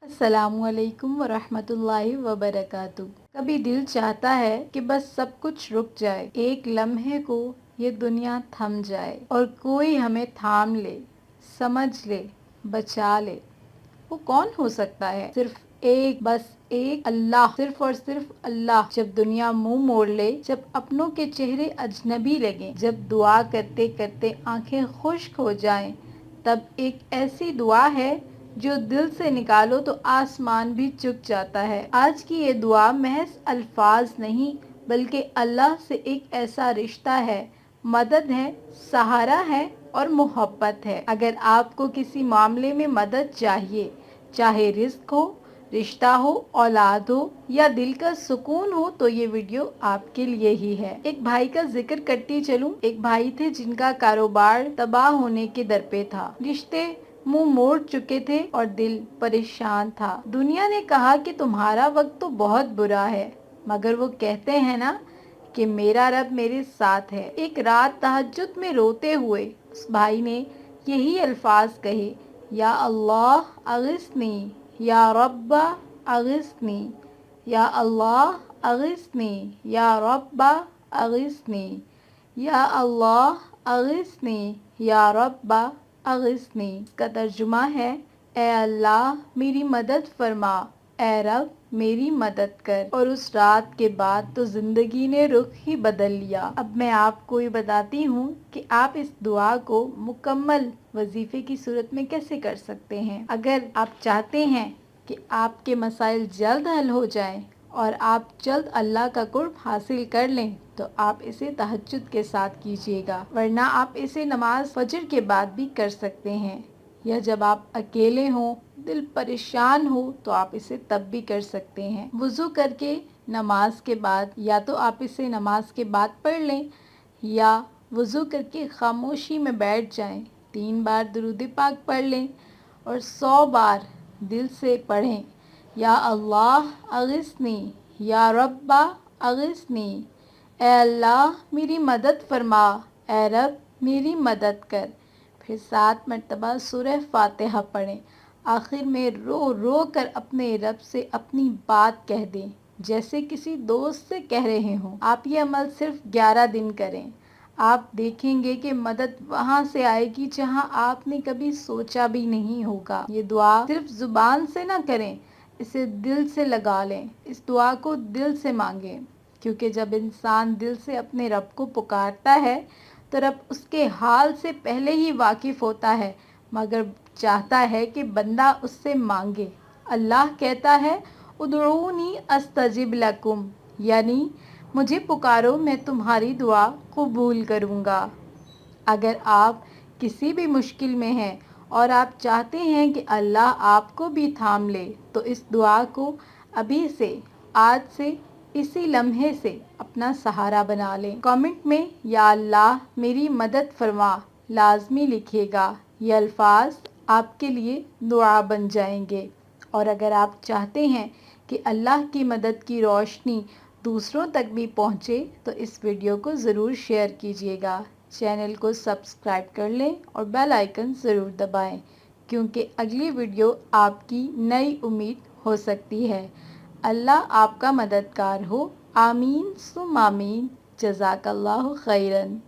अस्सलामु अलैकुम वरहमतुल्लाहि वबरकातुह। कभी दिल चाहता है कि बस सब कुछ रुक जाए, एक लम्हे को ये दुनिया थम जाए और कोई हमें थाम ले, समझ ले, बचा ले। वो कौन हो सकता है? सिर्फ एक, बस एक अल्लाह, सिर्फ और सिर्फ अल्लाह। जब दुनिया मुंह मोड़ ले, जब अपनों के चेहरे अजनबी लगे, जब दुआ करते करते आंखें खुश्क हो जाएं, तब एक ऐसी दुआ है जो दिल से निकालो तो आसमान भी झुक जाता है। आज की ये दुआ महज अल्फाज नहीं बल्कि अल्लाह से एक ऐसा रिश्ता है, मदद है, सहारा है और मोहब्बत है। अगर आपको किसी मामले में मदद चाहिए, चाहे रिस्क हो, रिश्ता हो, औलाद हो या दिल का सुकून हो, तो ये वीडियो आपके लिए ही है। एक भाई का जिक्र करती चलूं। एक भाई थे जिनका कारोबार तबाह होने के दर पे था, रिश्ते मुंह मोड़ चुके थे और दिल परेशान था। दुनिया ने कहा कि तुम्हारा वक्त तो बहुत बुरा है, मगर वो कहते हैं ना कि मेरा रब मेरे साथ है। एक रात तहज्जुद में रोते हुए उस भाई ने यही अल्फाज कहे, या अल्लाह अगिस्नी, या रब्बा अगिस्नी, या अल्लाह अगिस्नी, या रब्बा अगिस्नी, या अल्लाह अगिस्नी, या रब्बा अगिस्नी। इसका तर्जुमा है, ए अल्लाह मेरी मदद फरमा, ए रब मेरी मदद कर। और उस रात के बाद तो जिंदगी ने रुख ही बदल लिया। अब मैं आपको ये बताती हूँ कि आप इस दुआ को मुकम्मल वजीफे की सूरत में कैसे कर सकते हैं। अगर आप चाहते हैं कि आपके मसाइल जल्द हल हो जाएं और आप जल्द अल्लाह का कुर्ब हासिल कर लें, तो आप इसे तहज्जुद के साथ कीजिएगा, वरना आप इसे नमाज फजर के बाद भी कर सकते हैं, या जब आप अकेले हों, दिल परेशान हो, तो आप इसे तब भी कर सकते हैं। वुज़ू करके नमाज के बाद, या तो आप इसे नमाज के बाद पढ़ लें, या वुज़ू करके खामोशी में बैठ जाएं, 3 बार दुरूद पाक पढ़ लें और 100 बार दिल से पढ़ें, या अल्लाह अगिस्नी, या रब्बा अगिस्नी, ए अल्लाह मेरी मदद फरमा, ए रब मेरी मदद कर। फिर 7 मरतबा सूरह फातिहा पढ़ें। आखिर में रो रो कर अपने रब से अपनी बात कह दें, जैसे किसी दोस्त से कह रहे हों। आप ये अमल सिर्फ 11 दिन करें। आप देखेंगे कि मदद वहाँ से आएगी जहाँ आपने कभी सोचा भी नहीं होगा। ये दुआ सिर्फ जुबान से ना करें, इसे दिल से लगा लें। इस दुआ को दिल से मांगें, क्योंकि जब इंसान दिल से अपने रब को पुकारता है तो रब उसके हाल से पहले ही वाकिफ़ होता है, मगर चाहता है कि बंदा उससे मांगे। अल्लाह कहता है, उदऊनी अस्तजिब लकुम, यानी मुझे पुकारो मैं तुम्हारी दुआ कबूल करूँगा। अगर आप किसी भी मुश्किल में हैं और आप चाहते हैं कि अल्लाह आपको भी थाम ले, तो इस दुआ को अभी से, आज से, इसी लम्हे से अपना सहारा बना लें। कमेंट में या अल्लाह मेरी मदद फरमा लाजमी लिखिएगा। ये अल्फाज आपके लिए दुआ बन जाएंगे। और अगर आप चाहते हैं कि अल्लाह की मदद की रोशनी दूसरों तक भी पहुँचे, तो इस वीडियो को ज़रूर शेयर कीजिएगा। चैनल को सब्सक्राइब कर लें और बेल आइकन ज़रूर दबाएं, क्योंकि अगली वीडियो आपकी नई उम्मीद हो सकती है। अल्लाह आपका मददगार हो। आमीन सुम आमीन। जज़ाकल्लाहु खैरन।